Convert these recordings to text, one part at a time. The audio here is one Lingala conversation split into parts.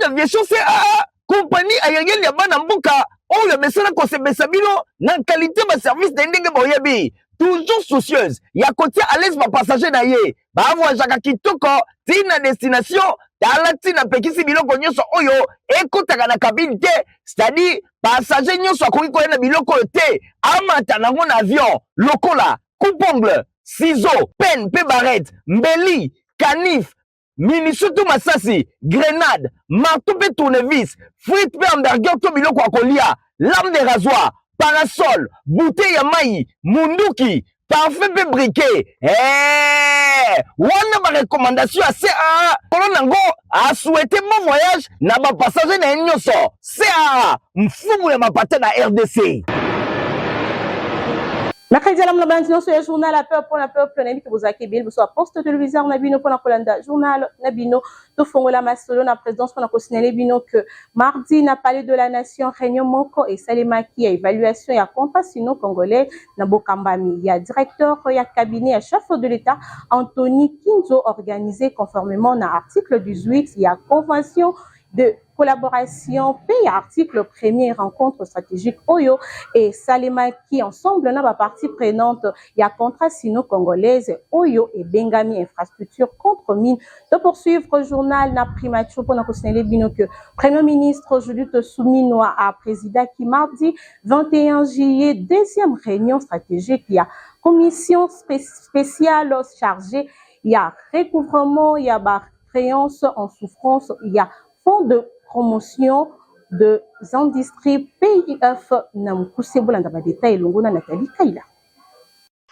d'aviation CAA compagnie aérienne ya bana mboka oyo mesana kosebesa bino na qualité ba service de ndenge boyebi toujours soucieuse ya kotia à l'aise ba passager na ye ba voyagaka kitoko tina destination tala tina pekisi biloko nyonso oyo ekotaka na cabine te c'est-à-dire passager nyonso akoki koyena biloko te amata nango na avion lokola coupe-ongle ciseaux pen pe barrette mbeli canif mini surtout masasi grenade marteau pe tournevis frite pe hamburger to biloko ya kolia lame de rasoir parasol bouteille ya mai munduki parfum pe briquet wana barecommandation ya CAA kolo nango asouhaite bon voyage na bapassager na ye nyonso CAA mfumu ya mapata na RDC. Mercredi à la sur le journal à peuple pour la peuple n'aime que vous accueillez vous soit poste téléviseur nabino pour la colanda journal nabino to fongo la masolo na présidence pour la signaler bino que mardi n'a parlé de la nation réunion moko et Salema qui a évaluation et à contrat sino congolais na Bokambami il y a directeur il y a cabinet à chef de l'État Anthony Kinzo organisé conformément à article 18 il y a convention de collaboration pays article premier rencontre stratégique Oyo et Salema qui ensemble n'a pas partie prenante il y a contrat sino-congolaise Oyo et Bengami infrastructure contre mine de poursuivre journal na primature pour nous signaler bino que Premier ministre Judith Souminoa a président qui mardi 21 juillet deuxième réunion stratégique il y a commission spéciale chargée il y a recouvrement il y a créance en souffrance il y a fonds de promotion de industries PIF Namukuse Bolanda détail Longona Nathalie Kaila.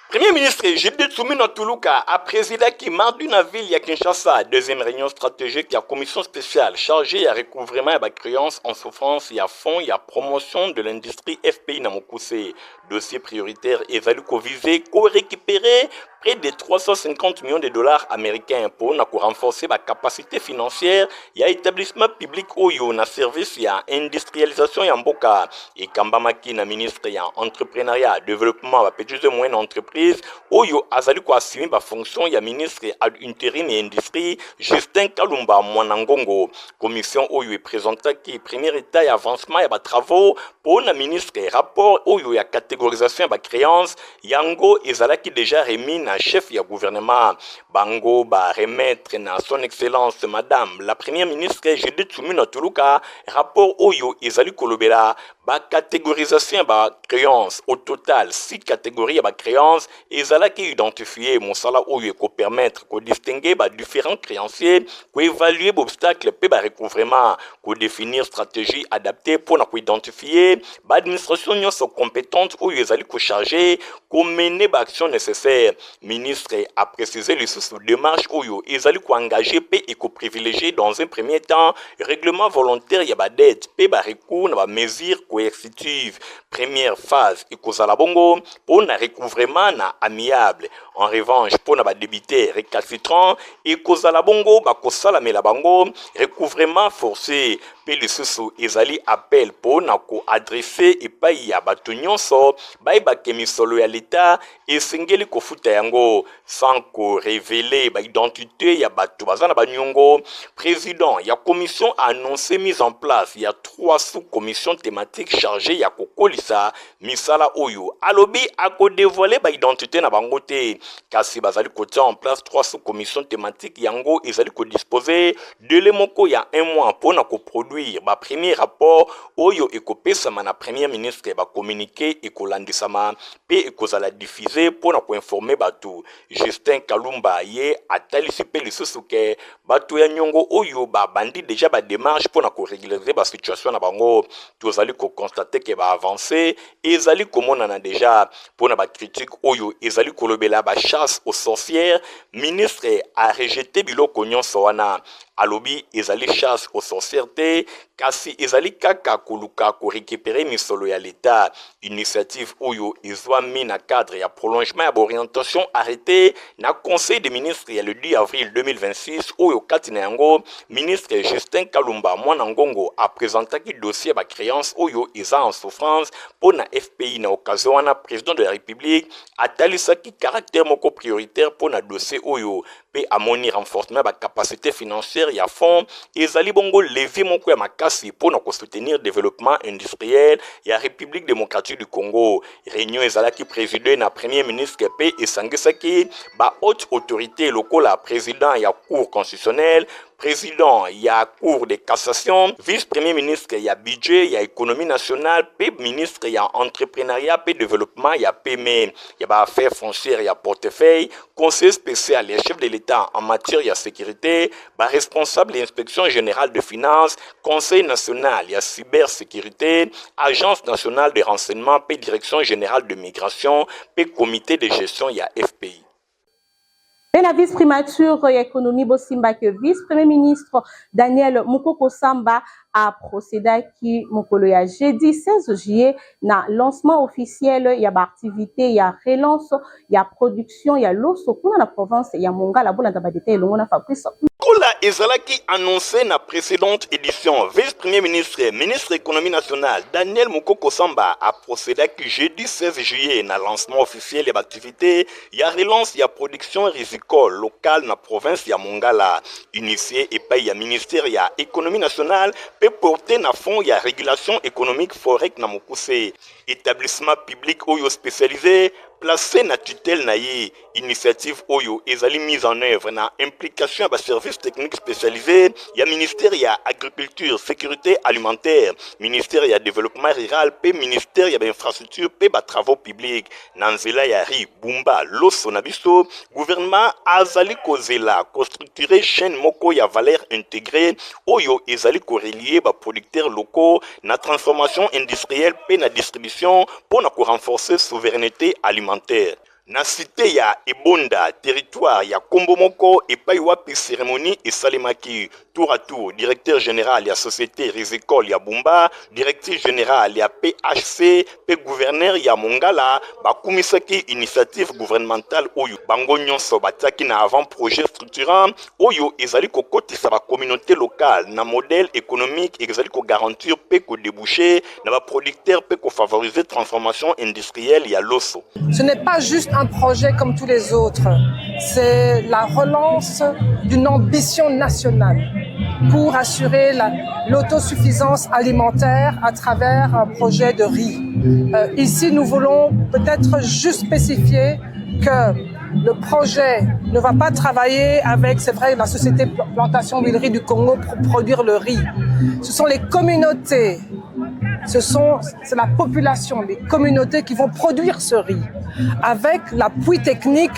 Premier ministre Judith Souminoa Tuluka a présidé qui mardi na ville à Kinshasa deuxième réunion stratégique il y a commission spéciale chargée à recouvrement et à créance en souffrance il y a fonds il y a promotion de l'industrie FPI Namukuse dossier prioritaire évalué visé co-récupérer près de 350 millions de dollars américains pour renforcer la capacité financière. Il y a établissement public Oyo na service, il y a industrialisation ya mboka et Kambamaki na ministre ya entrepreneuriat, développement la petites et moyennes entreprises Oyo azali ko assumé ba fonction ya ministre ad intérim et industrie Justin Kalumba Mwanangongo. Commission Oyo est présentée qui premier état et avancement ya ba travaux pour na ministre rapport Oyo ya catégorisation ya ba créance yango ezalaki déjà remis na chef ya gouvernement bango ba remettre na son excellence madame la première ministre Judith Souminoa Tuluka rapport Oyo ezali kolobela ba catégorisation ba créance au total 6 catégories ba créance ezalaki identifier mosala Oyo ko permettre ko distinguer ba différents créanciers ko évaluer obstacle pe ba recouvrement ko définir stratégie adaptée pour na ko identifier ba administration nyonso compétente Oyo ezali ko charger ko mener ba action nécessaire. Ministre a précisé les démarches Oyo ezali ko engager pe et ko privilégier dans un premier temps règlement volontaire ya ba dette pe ba recours na ba mesure coercitive. Première phase et kozala bongo pour na recouvrement na amiable. En revanche pour na ba débité récalcitrant et kozala bongo ba kosala mela bango recouvrement forcé. Pe lisusu ezali appel pour na ko adresser et pa ya bato nyonso ba kemisolo ya l'État et singeli ko futa yango sans ko révéler ba identité ya bato bazana ba nyongo. Président ya commission a annoncé mise en place il y a 3 sous-commissions thématiques chargées ya ko kolisa misala Oyo alobi a ko dévoiler ba identité na bango te kasi bazali ko en place 3 sous-commissions thématiques yango ezali ko disposer de lemoko ya 1 mois pour na ko produire ba premier rapport Oyo ekopesama na premier ministre ba communiquer ekolandisama pe ekozala diffuser pour na ko informer batu. Justin Kalumba ye atalisi pe lisusu ke batu ya nyongo Oyo ba bandi déjà ba démarche pour na ko régulariser ba situation na bango tozali ko constater ke ba avancer ezali komona na déjà pour na ba critique Oyo ezali kolobela ba chasse aux sorcières. Ministre a rejeté biloko nyonso wana alobi ezali chasse aux sorcières te kasi ezali kaka koluka ko récupérer misolo ya l'État. Initiative Oyo ezwa mis na cadre ya prolongement ya orientation arrêté na conseil des ministres ya le 10 avril 2026 Oyo kati na yango ministre Justin Kalumba Mwanangongo a présenté ki dossier ba créance Oyo eza en souffrance pour na FPI na occasion wana président de la République atalisa ki caractère moko prioritaire pour na dossier Oyo pe amoni renforcement ba capacité financière ya fonds ezali bongo levier moko ya makasi pour na soutenir développement industriel ya République démocratique du Congo. Réunion ezalaki présidé na premier ministre pe esangisaki ba haute autorité lokola président ya cour constitutionnelle, président ya cour de cassation, vice-premier ministre ya budget ya économie nationale, pe ministre ya entrepreneuriat pe développement ya PME, ya ba affaires foncières ya portefeuille, conseiller spécial ya chef de l'État en matière ya sécurité, ba responsable de l'inspection générale de finances, conseil national ya cybersécurité, agence nationale de renseignement pe direction générale de migration pe comité de gestion ya FPI. Et la vice-primature économie Bosimba que vice-premier ministre Daniel Mukoko Samba a procédé à qui Mokoloya jeudi 16 juillet na lancement officiel il y a activité il y a relance il y a production il y a l'eau dans la province il y a Mongala bona dabadete longona Fabrice Kola ezalaki annoncé na précédente édition, vice-premier ministre, ministre économie nationale, Daniel Mukoko Samba a procédé que jeudi 16 juillet na lancement officiel de l'activité, il y a relance, il y a production rizicole locale na province ya Mongala, initié et pas il y a ministère il y a économie nationale, peut porter na fond il y a régulation économique forêt na Mokuse, établissement public oyo spécialisé, placé na tutelle na ye, initiative oyo ezali mise en œuvre na implication ba services techniques spécialisés, ya ministère ya agriculture, sécurité alimentaire, ministère ya développement rural, pe ministère ya infrastructure, pe ba travaux publics, nanzela ya ri, bumba, loso na biso, gouvernement azali kozela, construire chaîne moko ya valeur intégrée, oyo ezali corrélier ba producteurs locaux, na transformation industrielle, pe na distribution, pour na renforcer souveraineté alimentaire. Na cité ya Ebonda, territoire ya Kombomoko et Paiwapi cérémonie et Salemaki, tour à tour, directeur général ya société Rizicole ya Bumba, directeur général ya PHC, pe gouverneur ya Mongala, bakumisaki initiative gouvernementale oyo, bango nyonso bataki na avant projet structurant, oyo ezali kokotisa ba communauté locale, na modèle économique ezali ko garantir pe ko déboucher, na ba producteur pe ko favoriser transformation industrielle ya loso. Ce n'est pas juste un projet comme tous les autres, c'est la relance d'une ambition nationale pour assurer l'autosuffisance alimentaire à travers un projet de riz. Ici, nous voulons peut-être juste spécifier que le projet ne va pas travailler avec, c'est vrai, la société Plantation Huileries du Congo pour produire le riz. Ce sont les communautés, c'est la population, les communautés qui vont produire ce riz avec l'appui technique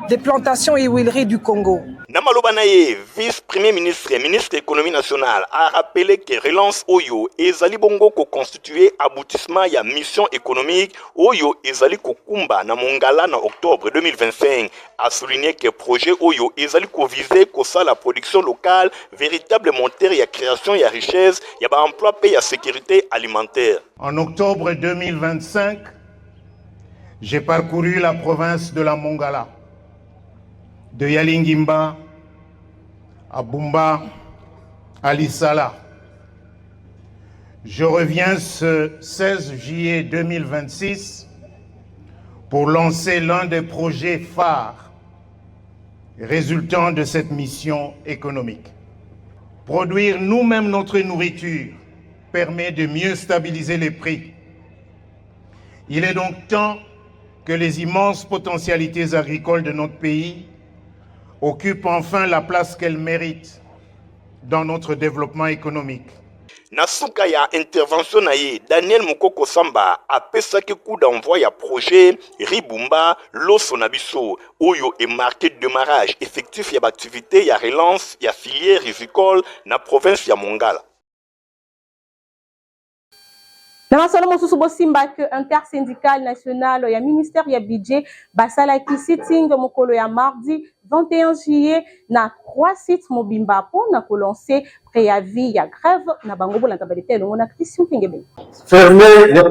des plantations et huileries du Congo. Namaloba Naye, vice-premier ministre et ministre de l'économie nationale, a rappelé que relance Oyo et Zali Bongo ko constitué aboutissement ya mission économique Oyo et Zali Kokumba na Mongala en octobre 2025. A souligné que projet Oyo et Zali ko visé ko ça la production locale, véritable moteur ya création ya richesse, ya ba emploi pe ya sécurité alimentaire. En octobre 2025, j'ai parcouru la province de la Mongala, de Yalingimba à Bumba, à Lissala. Je reviens ce 16 juillet 2026 pour lancer l'un des projets phares résultant de cette mission économique. Produire nous-mêmes notre nourriture permet de mieux stabiliser les prix. Il est donc temps que les immenses potentialités agricoles de notre pays occupent enfin la place qu'elles méritent dans notre développement économique. Nasuka ya intervention na ye, Daniel Mukoko Samba a pesaki coup d'envoi ya projet Ribumba Loso Nabiso, Oyo est marqué de démarrage effectif ya activité ya relance ya filière rizicole na province ya Mongala. Na masolo mosusu bosimba que intersyndical national ya ministère ya budget basalaki sitting mokolo ya mardi 21 juillet na 3 sites mobimba pour na lancer préavis ya grève na bango bolanda balite longo na Christian Pingebe. Fermez les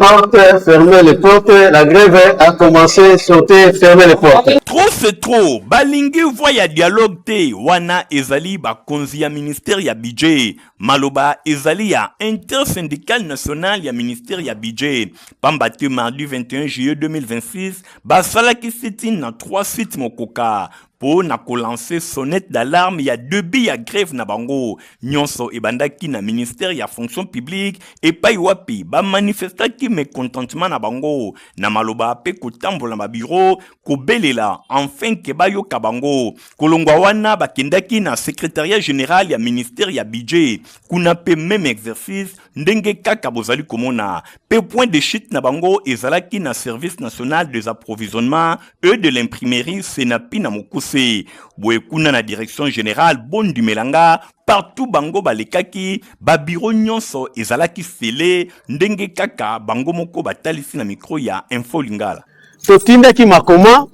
portes, la grève a commencé, sauter, fermez les portes. Trop c'est trop, balingi voya dialogue te, wana ezali bakonzi ya ministère ya budget, maloba ezali ya intersyndical national ya ministère ya budget, pambate mardi 21 juillet 2026, basalaki sitting na 3 sites mokoka, po na kolancer sonnette d'alarme ya début ya grève na bango, nyonso ebandaki na ministère ya fonction publique, epai wapi, ba manifestaki mécontentement na bango, na maloba pe kotambola ma bureau, kobelela, enfin ke bayo kabango, kolongwa wana bakendaki na secrétariat général ya ministère ya budget, kuna pe même exercice, ndenge kaka bozali komona, pe point de chute na bango ezalaki na service national des approvisionnements et de l'imprimerie Senapi na Mokuse, boye kuna na direction générale Bondi Melanga, partout bango balekaki, ba bureau nyonso ezalaki sele, ndenge kaka bango moko batalisi na micro ya Info Lingala. Totindaki makoma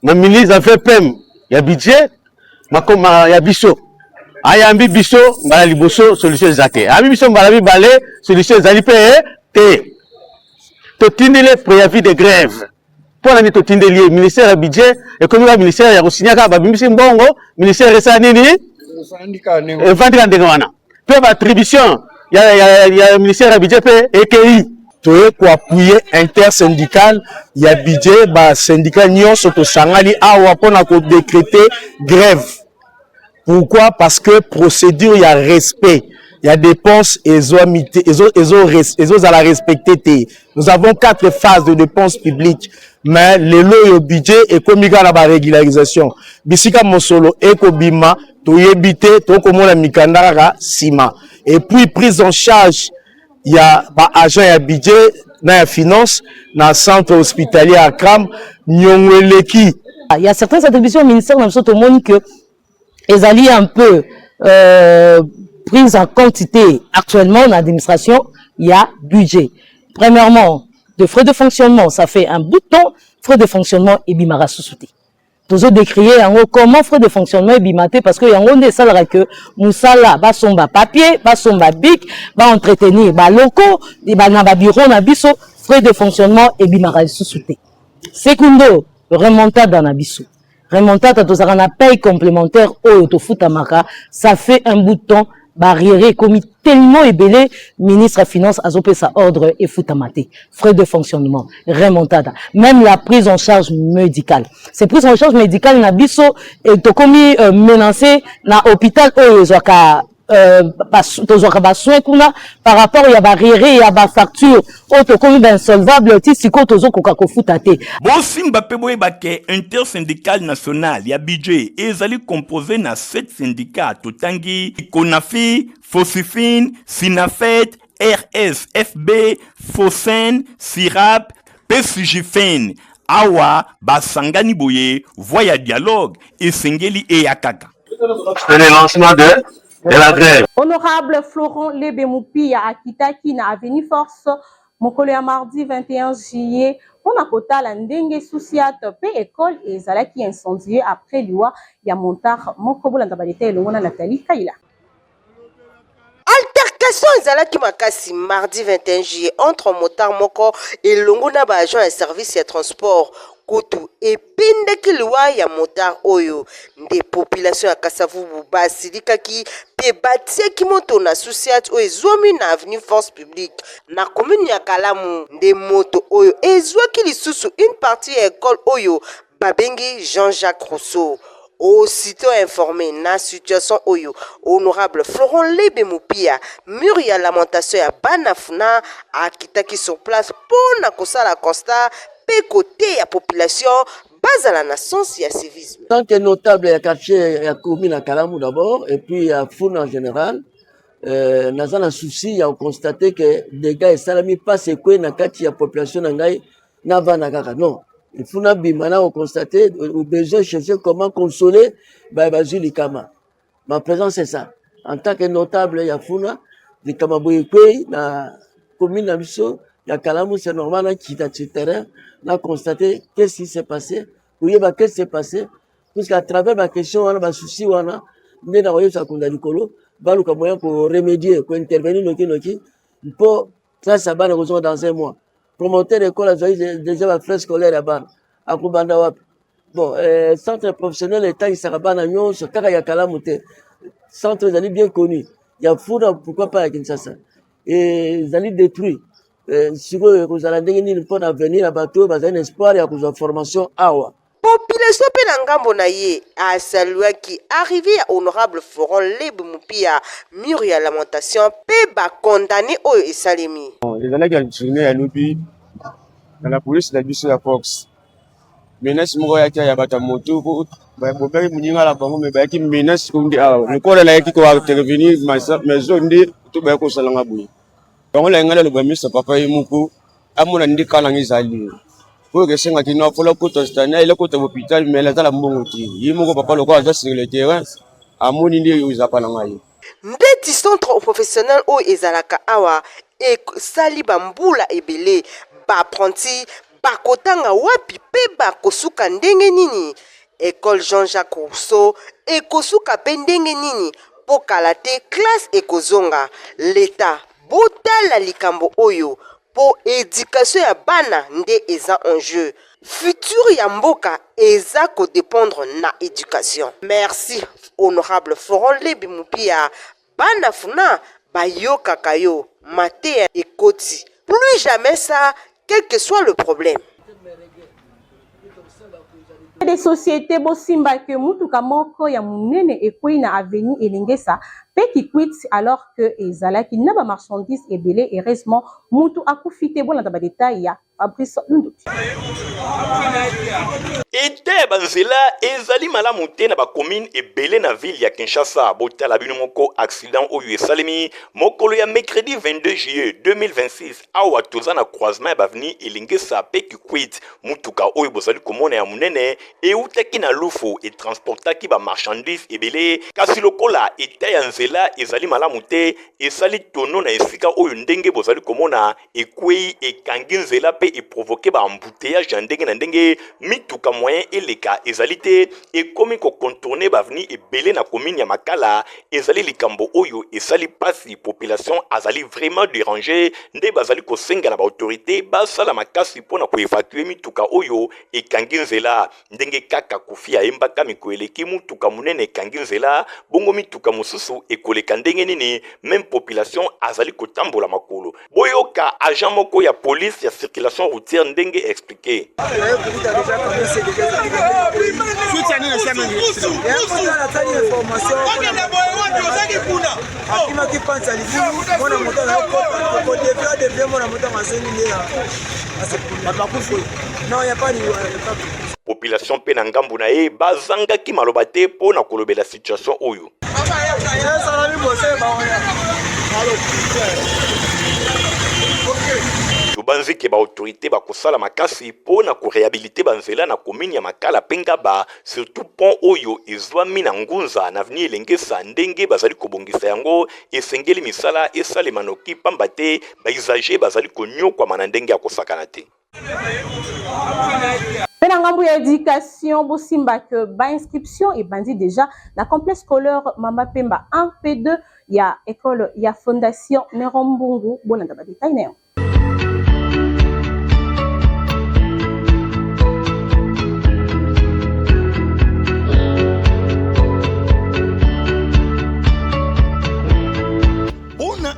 na ministre affaires pem ya budget makoma ya biso ayambi biso mbala liboso solution ezate abi biso mbala bibale solution ezali pe te totindile préavis de grève pour la totindeli ministère ya budget et comme le ministère ya kosinyaka babimbisi mbongo ministère esa nini evandika ndengwana pe ba attribution ya ministère ya budget pe EKI toye ko appuyer intersyndical ya budget ba syndicat nyonso to sangali awa pona ko décréter grève. Pourquoi? Parce que procédure y a respect, il y a dépenses et à la respecter. Nous avons 4 phases de dépenses publiques, mais le lot budget est comme il y a la régularisation. Bisika mosolo ekobima to yebite to komona mikandara sima. Et puis prise en charge il y a ba agent ya budget na ya finance na centre hospitalier à Kram nyongweleki. Il y a certaines attributions au ministère de tout le monde que ils allaient un peu prises en quantité. Actuellement, dans l'administration, il y a budget. Premièrement, de frais de fonctionnement, ça fait un bout de temps, frais de fonctionnement et bimara sous-souté. Tous autres décriés, en gros, comment frais de fonctionnement et bimaté, parce que en gros, des salariés que moussala, bas son bas papier, bas son bas bic, bas entretenir, bas locaux, bas na bureau, na biso, frais de fonctionnement et bimara sous-souté. Secundo, remontade dans abisso. Remontada to zara na paye complémentaire au tofutamaka, ça fait un bout de temps barrière comme tellement ébélé ministre des Finances a zopé sa ordre et futamate frais de fonctionnement remontada même la prise en charge médicale c'est prise en charge médicale na biso et to komi menacé na hôpital o ezwaka par rapport à barrière et à facture auto comme insolvable ti siko tozo koka kofuta te bon simba pe boye bake intersyndical national ya budget ezali composé na 7 syndicats totangi Konafi, Fosifin, Sinafet, RSFB, Fosen, Sirap, PSJFN. Awa basangani boye voya dialogue et sengeli e yakaka. C'est le lancement de la grève. Honorable Florent Lebemoupi à Akitaki na Avenue Force, mokolo ya mardi 21 juillet, on a kotala ndenge souciate pe école et zalaki incendié après loi ya montar mokobola ndabalite elongo na Nathalie Kaila. Altercation ezalaki makasi mardi 21 juillet entre motard moko elongo na ba agent ya service ya transport kutu epindaki liwa ya motard oyo nde population ya Kasavubu basilikaki pe batiaki moto na associate oyo ezwami na avenue Force Publique na commune ya Kalamu nde moto oyo ezwaki lisusu une partie ya école oyo babengi Jean-Jacques Rousseau. Aussitôt informé na situation oyo, honorable Florent Lebemoupi mur ya lamentation ya banafuna akitaki sur place pour na kosala constat pe côté ya population bazala na sens ya civisme. Tant que notable ya quartier ya commune à Kalamu d'abord et puis à Funa en général, naza na souci ya constater que des gars salami pas c'est quoi na kati ya population ngai na vana kaka non. Il faut maintenant constater au besoin chercher comment consoler Bazuli Kama. Ma présence c'est ça. En tant que notable, il y a Funa, de Kamabouyekwe, na commune d'Abisso, il y a Kalamu, c'est normal, là, qui est sur le terrain, on a constaté qu'est-ce qui s'est passé. Oui, qu'est-ce qui s'est passé. Puisqu'à travers ma question, on a un souci, on a, on a sa baluka moyen pour remédier, pour intervenir noki pour ça bana ko dans un mois. Promoteur d'école a déjà la frais scolaire à ban à Kubanda wap. Bon, centre professionnel état il sera bana nyonso kaka ya Kalamu te. Centre zali bien connu. Il y a Funa pourquoi pas à Kinshasa. Et zali détruit. Siko kozala ndenge nini pour avenir à bateau bazali espoir ya kozwa formation awa. Population pe na ngambo na ye a salué qui arrivé à honorable Foron Lebe Mupia mur ya lamentation pe ba condamné oyo esalemi. Les années qui ont tourné à l'OPI dans la police de la Fox. Menace moko ya kia ya bata moto ko ba bobeli muninga la bango me ba ki menace ko ndi awa. Le corps la ki ko intervenir maison ndi to ba ko salanga buyi. Donc la ngala le bamisa papa yimuko amona ndi kana ngizali. Pour que c'est qui n'a pas le côté stana, il est côté hôpital, mais là dans la montie. Il m'a pas le quoi sur le terrain. À mon idée, il a pas l'engager. Ndeti centre professionnel o ezalaka awa e sali bambula ebele ba apprenti ba kotanga wapi pe ba kosuka ndenge nini. École Jean-Jacques Rousseau e kosuka pe ndenge nini po kalate classe e kozonga l'état botala likambo oyo. Pour éducation ya bana nde eza en jeu. Futur ya mboka eza ko dépendre na éducation. Merci honorable Foron Lebe Mupia. Bana funa bayoka kayo mate et koti. Plus jamais ça, quel que soit le problème. Des sociétés bosimba que mutuka moko ya munene ekwei na avenue elingesa pe kikwit alors que ezalaki na ba marchandises ebele heureusement mutu akufite bolanda ba détail ya Fabrice Lunduki. Ete banzela ezali malamu te na ba commune ebele na ville ya Kinshasa botala bino moko accident oyo esalemi mokolo ya mercredi 22 juillet 2026 awa toza na croisement ya baveni elingesa pe kikwit mutuka oyo bozali komona ya munene eutaki na lufu etransportaki ba marchandise ebele kasi lokola eta ya nzela ezali malamu te esali tono na esika oyo ndenge bozali komona ekwei ekangi nzela pe eprovoke ba embouteillage ya ndenge na ndenge mituka moyen eleka ezali te ekomi ko contourner baveni ebele na commune ya Makala ezali likambo oyo esali pasi population azali vraiment dérangé nde bazali kosenga na ba autorité basala makasi pona ko évacuer mituka oyo ekangi nzela ndenge kaka kufia embaka mikoeleki mutuka munene ekangi nzela bongo mituka mosusu ekoleka ndenge nini même population azali kotambola makolo boyoka agent moko ya police ya circulation routière ndenge expliqué. Population pe na ngambu na ye bazangaki maloba te mpo na kolobela situation oyo. Tubanzi ke ba autorité ba kosala makasi po na ko réhabiliter banzela na commune ya Makala Pengaba surtout pont oyo ezwami na ngunza na avenue Elengesa ndenge bazali kobongisa yango esengeli misala esale manoki pamba te ba usager bazali konyokwa mana ndenge ya kosakana te. Pena ngambu ya éducation bosimba que ba inscription et bandi déjà la complexe scolaire Mama Pemba 1 P2 ya école ya fondation Nerombungu bonanda ba détail na yo.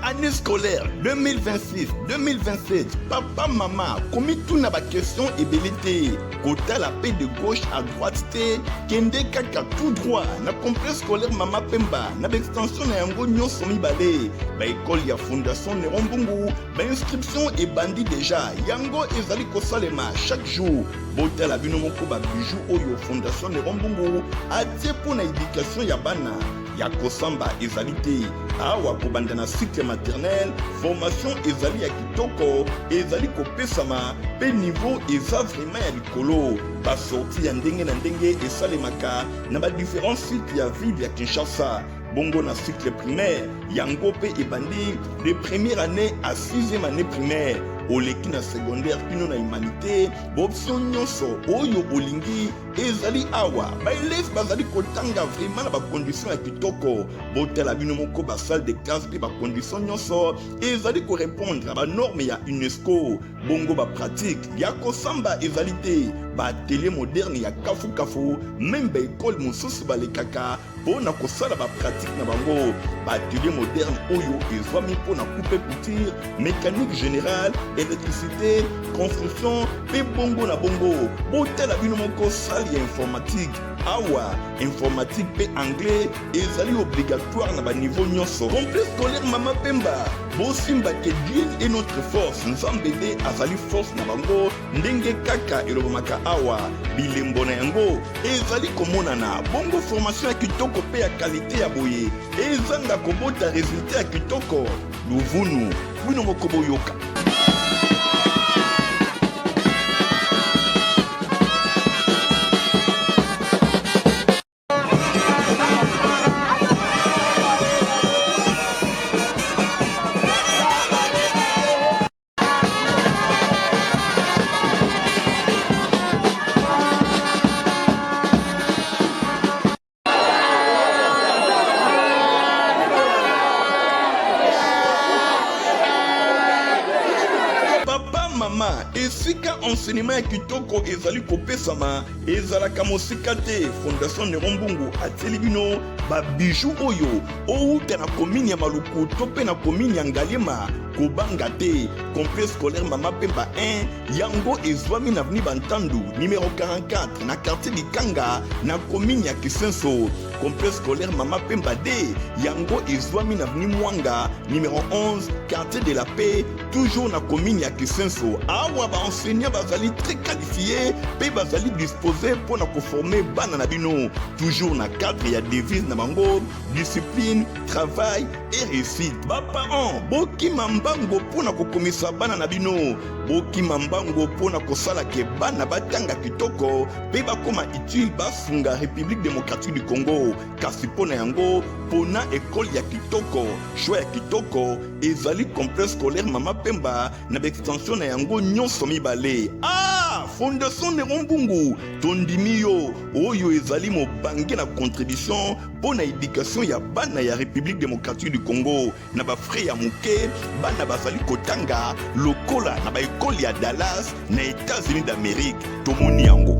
Année scolaire 2026-2027, papa, maman, commis tout na ba question et belité. Kota la paix de gauche à droite té, kende kaka tout droit. Na complexe scolaire Mama Pemba, na extension na yango nyon somi balé. Ba école ya fondation Nerombungu, ba inscription et bandi déjà. Yango ezali kosalema chaque jour. Bota la bino moko ba bijou oyo fondation Nerombungu, atie pour na éducation ya bana. Ya kosamba ezali te awa kobanda na cycle maternel formation ezali ya kitoko ezali kopesama pe niveau eza vraiment ya likolo basorti ya ndenge na ndenge esalemaka na ba différents cycles ya ville ya Kinshasa bongo na cycle primaire yango pe ebandi de première année à 6e année primaire oleki na secondaire kino na humanité baoption nyonso oyo olingi ezali awa baeleve bazali kotanga vraiment na bacondition ya kitoko botala bino moko basalle de classe mpe bacondition nyonso ezali korépondre na banorme ya UNESCO bongo bapratique ya kosamba ezali te baatelier moderne ya kafukafu meme baekole mosusu balekaka mpo na kosala bapratique na bango baatelier moderne oyo ezwami mpo na coupe couture mécanique générale électricité construction mpe bongo na bongo botala bino moko sale ya informatique awa informatique mpe anglais ezali obligatoire na baniveau nyonso complexe scolaire mama pemba bosimba ke Dieu est notre force nzambe nde azali force na bango ndenge kaka elobamaka awa bilembo na yango ezali komonana bongo formation ya kitoko mpe ya kalite ya boye ezanga kobota resultat ya kitoko luvunu bino moko boyoka. Esika enseignement ya kitoko ezali kopesama ezalaka mosika te fondation Nerombungu ateli bino babiju oyo outa na komini ya Maluku to mpe na komini ya Ngaliema kobanga te complexe scolaire mama pemba 1 yango ezwami na avenue Bantandu numéro 44 na quartier Likanga na komini ya Kisenso complexe scolaire mama pemba 2 yango ezwami na avenue Mwanga numéro 11 quartier de la paix toujours na komini ya Kisenso awa ba enseignants bazali très qualifiés pe bazali disposés pour na former bana na bino toujours na cadre ya devise na bango discipline travail et réussite ba parents bokima mbango pour na kokomisa bana na bino bokima mbango pour na kosala ke bana batanga kitoko pe bakoma utile basunga République démocratique du Congo kasi pona yango pona école ya kitoko choix ya kitoko ezali complexe scolaire mama pemba na extension na yango nyonso mibale fondation Nerombungu tondimi yo oyo ezali mobange na contribution pour na éducation ya bana ya République démocratique du Congo na ba frère ya muke bana bazali kotanga lokola na ba école ya Dallas na États-Unis d'Amérique tomoni yango.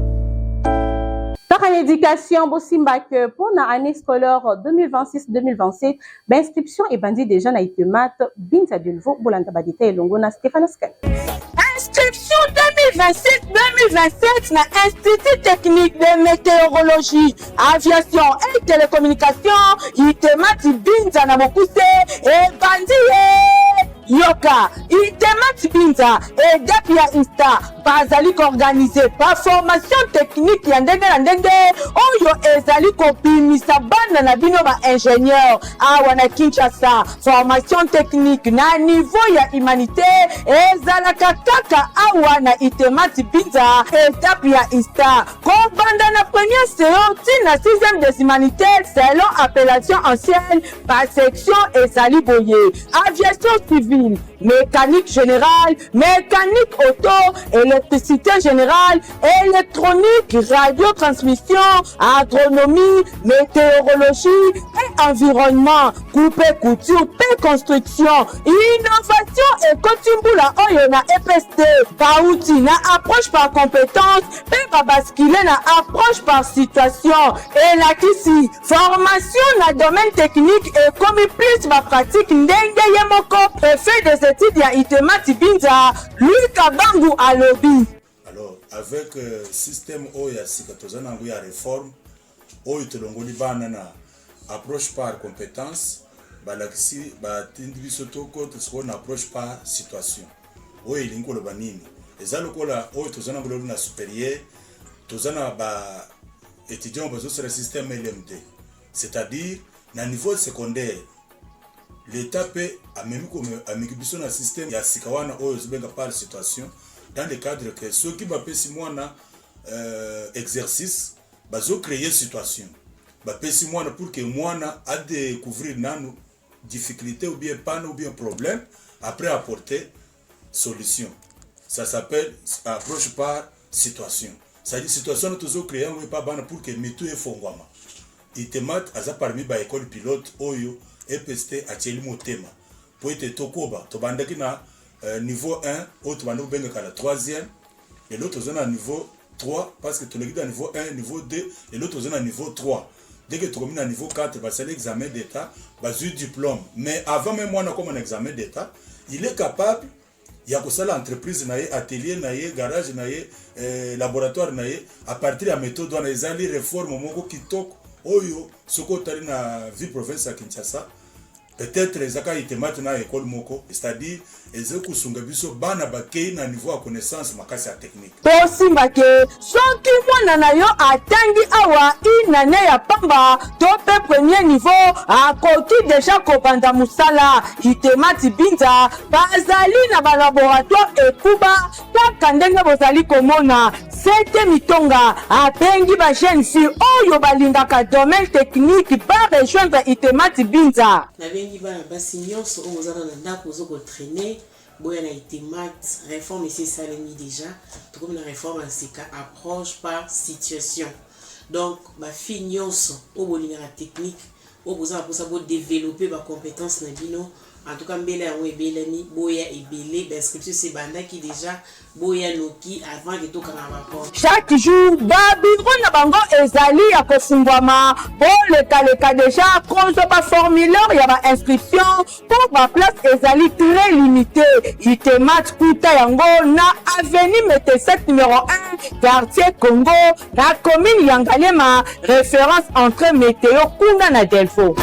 Par l'éducation, Bosimba que pour l'année scolaire 2026-2027, l'inscription est bandie déjà na itemat Binta de nouveau Bolanda Badita et Longona Stéphanos Kane. Inscription 2026-2027 na Institut technique de météorologie, aviation et télécommunication, itemat Binta na Mokuse et bandie Yoka, itemat Binta et Dapia Insta, bazali organisé par formation technique ya ndenge na ndenge oyo ezali kopimisa bana na bino ba ingénieur awa na Kinshasa. Formation technique na niveau ya humanité ezalaka kaka awa na itemat Binta et Dapia Insta. Kobanda na première séance na 6e des humanités selon appellation ancienne par section ezali boye aviation civile, mécanique générale, mécanique auto, électricité générale, électronique, radiotransmission, agronomie, météorologie et environnement, coupe couture, construction, innovation et kotimbula oyo na EPST, pauti na approche par compétence, pe basculer na approche par situation, et la kisi, formation na domaine technique et comme plus ma pratique ndenge yemoko, préfet des études ya itemat Binta, Louis Kabangu alobi. Alors, avec système oya sikatozana yango ya réforme, oyo tolongoli bana na approche par compétence, balakisi batindi biso toko tsoko na approche par situation. Oyo ilingi koloba nini? Eza lokola oyo tozana ngolo na supérieur, tozana ba étudiants bazo sur le système LMD. C'est-à-dire na niveau secondaire, l'État peut amener un système ya sikawana oyo zibenga par situation dans le cadre que ceux qui bapesi mwana exercice bazo créer situation bapesi mwana pour que mwana a découvrir nanu difficulté ou bien panne ou bien problème après apporter solution. Ça s'appelle approche par situation. C'est-à-dire situation nous toujours créé on pas bana pour que mitu e fongwama. Itemat aza parmi ba école pilote oyo EPST acheli motema. Pour être tokoba to bandaki na niveau 1 au to bandu benga kala 3e et l'autre zone à niveau 3 parce que tu le à niveau 1, niveau 2 et l'autre zone à niveau 3. Dès que tu termines à niveau 4, bah, c'est l'examen d'état, bah, du diplôme. Mais avant même moi, comme un examen d'état, il est capable, il y a que ça l'entreprise, atelier, garage, laboratoire, à partir de la méthode, on a les réformes, qui toquent, oyo, ce qu'on a na vie province à Kinshasa. Peut-être les aka itemate na école moko, c'est-à-dire les okusunga biso bana bakei na niveau à connaissance makasi ya technique. Tosimba ke soki mwana na yo atangi awa inane ya pamba to pe premier niveau akoki déjà kobanda musala itemati binza bazali na ba laboratoire ekuba kaka ndenge bozali komona sete mitonga abengi ba jeune fille oyo balingaka domaine technique par rejoindre itemati binza. Nabengi bana basi nyonso oyo ozala na ndako ozokotraine boya na itemat réforme ici salemi déjà tout comme la réforme en sika approche par situation donc ba fi nyonso oyo bolingaka technique oyo bozala mposa développer ba compétence na bino en tout cas mbele yango ebelani boya ebele bainscription c'est bandaki déjà boya noki avant que tokanga baport chaque jour babiro na bango ezali ya kofungwama boleka déjà kozo ba formulaire ya ba inscription pour ba place ezali très limité itemat kuta yango na avenue Métesek numéro 1 quartier Congo na commune ya Ngalema référence entre météo kuna na Delfo.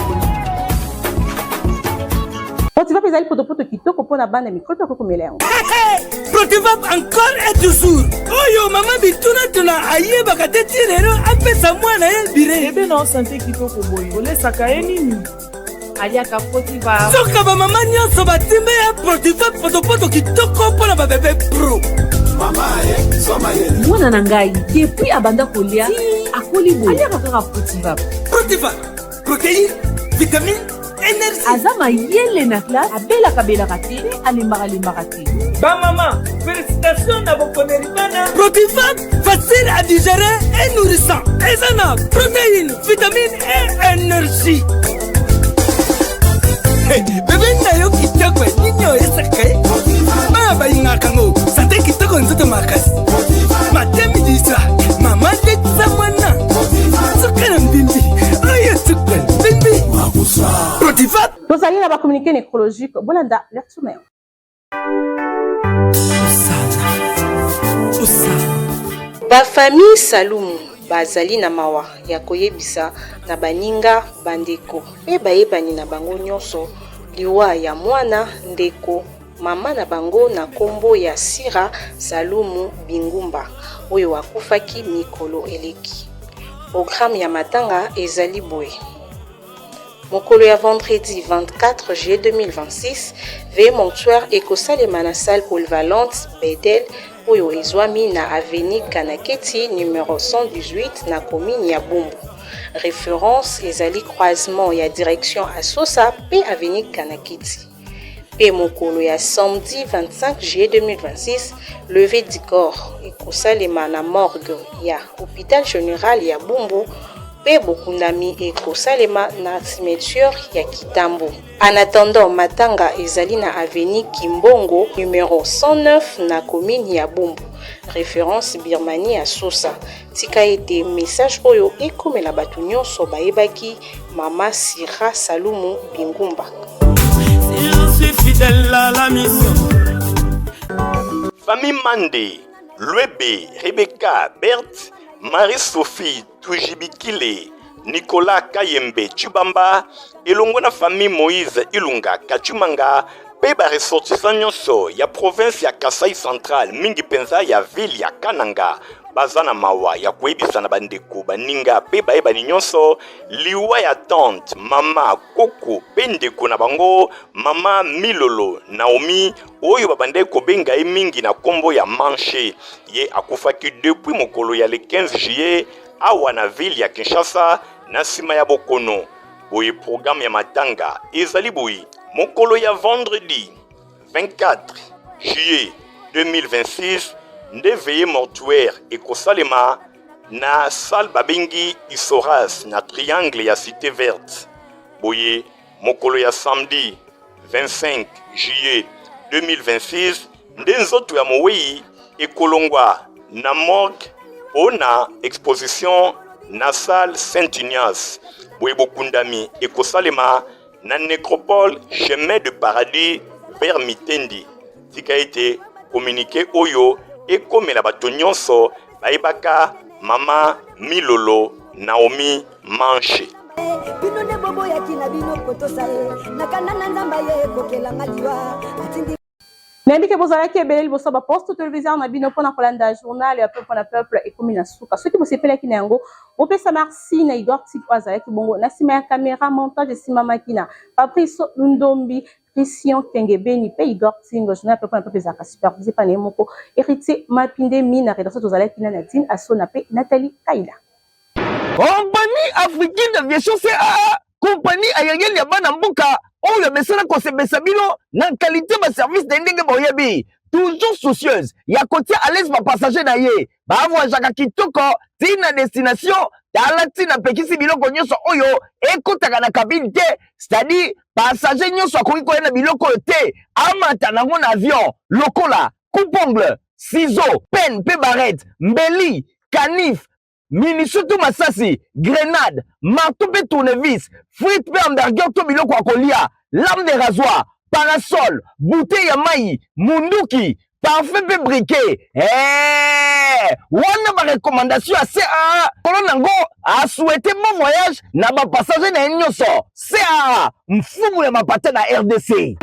Protivap ezali potopoto kitoko pona bana micro to komelea. Protivap encore et toujours. Oyo mama bituna tuna ayeba kateti lero apesa mwana ye bire. Ebe na santé kitoko boye. Olesaka ye nini? Aliaka Protivap. Soka ba mama nyonso batimbe ya Protivap potopoto kitoko pona ba bébé pro. Mama ye, soma ye. Mwana na ngai depuis abanda kolia akoli boye. Aliaka kaka Protivap. Protivap. Protéine, vitamine énergie. Azama yele na classe abela kate alimaka te. Ba maman, félicitations na bokoneri bana. Protivap, facile à digérer et nourrissant. Ezana, protéines, vitamines et énergie. Hey, bébé na yo kitoko ninyo esaka. Ba ba ingakango, santé kitoko nzoto makasi. Matemi disa, mama de samana. Sukana mbindi. Oyo sukana mbindi. Protivap. Tozali na ba communiqué nécrologique bolanda lecture. Ba famille Salumu bazali na mawa ya koyebisa na baninga bandeko e bayebani na bango nyonso liwa ya mwana ndeko mama na bango na kombo ya Sira Salumu Bingumba oyo akufaki mikolo eleki. Programme ya matanga ezali boye. Mokolo ya vendredi 24 juillet 2026, veille mortuaire ekosalema na salle polyvalente Bedel oyo ezwami na avenue Kanaketi numéro 118 na commune ya Bumbu. Référence ezali croisement ya direction à Sosa pe avenue Kanaketi. Pe mokolo ya samedi 25 juillet 2026, levée du corps ekosalema na morgue ya hôpital général ya Bumbu. Pe bokundami ekosalema na cimetière ya Kitambo. En attendant, matanga ezali na avenue Kimbongo numéro 109 na commune ya Bumbu. Référence Birmanie à Sosa. Tika ete message oyo ekomela batu nyonso bayebaki mama Sira Salumu Bingumba. Je suis fidèle à la mission. Famille Mandé, Louebe, Rebecca, Berthe, Marie-Sophie Tujibikile, Nicolas Kayembe Chubamba, elongo na famille Moïse Ilunga Kachumanga, pe ba ressortissant nyonso ya province ya Kasai Central, mingi penza ya ville ya Kananga, bazana mawa ya koyebisa na bandeko baninga pe bayebani nyonso liwa ya tante mama Koko pe ndeko na bango mama Milolo Naomi oyo babandeko benga mingi na kombo ya Manche ye akufaki depuis mokolo ya le 15 juillet awa na ville ya Kinshasa na sima ya bokono. Boye programme ya matanga ezali boye mokolo ya vendredi 24 juillet 2026 nde veillée mortuaire ekosalema na salle babengi Isoras na triangle ya Cité Verte. Boye mokolo ya samedi 25 juillet 2026 nde nzoto ya mowei ekolongwa na morgue ona exposition na salle Saint-Ignace. Boye bokundami ekosalema na nécropole chemin de paradis vers Mitendi. Tika ete communiqué oyo ekomela bato nyonso bayebaka Mama Milolo Naomi Manche. Nayebike bozalaki ebele liboso baposte téléviseur na bino mpona kolanda journal ya peuple na peuple ekomi na suka soki bosepelaki na yango bopesa merci na Igor Tipo azalaki bongo na nsima ya caméra montage esimamaki na Patrice Ndombi Christian Tengebeni pe Igor Tingo journal ya peuple na peuple ezalaka supervisé pa na ye moko Héritier Mapinde mi na rédaction tozalaki na Nadine Asona pe Nathalie Kaila. Compagnie africaine d'aviation CAA, compagnie aérienne ya bana mboka oyo mesana kosebesa bino na qualité ba service de ndenge boyebi toujours soucieuse ya kotia à l'aise ba passager na ye ba voyagaka kitoko tina destination tala tina pekisi biloko nyonso oyo ekotaka na cabine te, c'est-à-dire passager nyonso akoki koya na biloko te amata nango na avion lokola coupe-ongle, ciseaux, pen pe barrette, mbeli, canif, Minisutu masasi, grenade, marteau pe tournevis, frite pe hamburger to biloko akolia, lame de rasoir, parasol, bouteille ya mai, munduki, parfum pe briquet. Wana ba recommandation à CAA, kolon nango a souhaité bon voyage na ba passager na nyonso. CAA, mfumu ya mapata na RDC.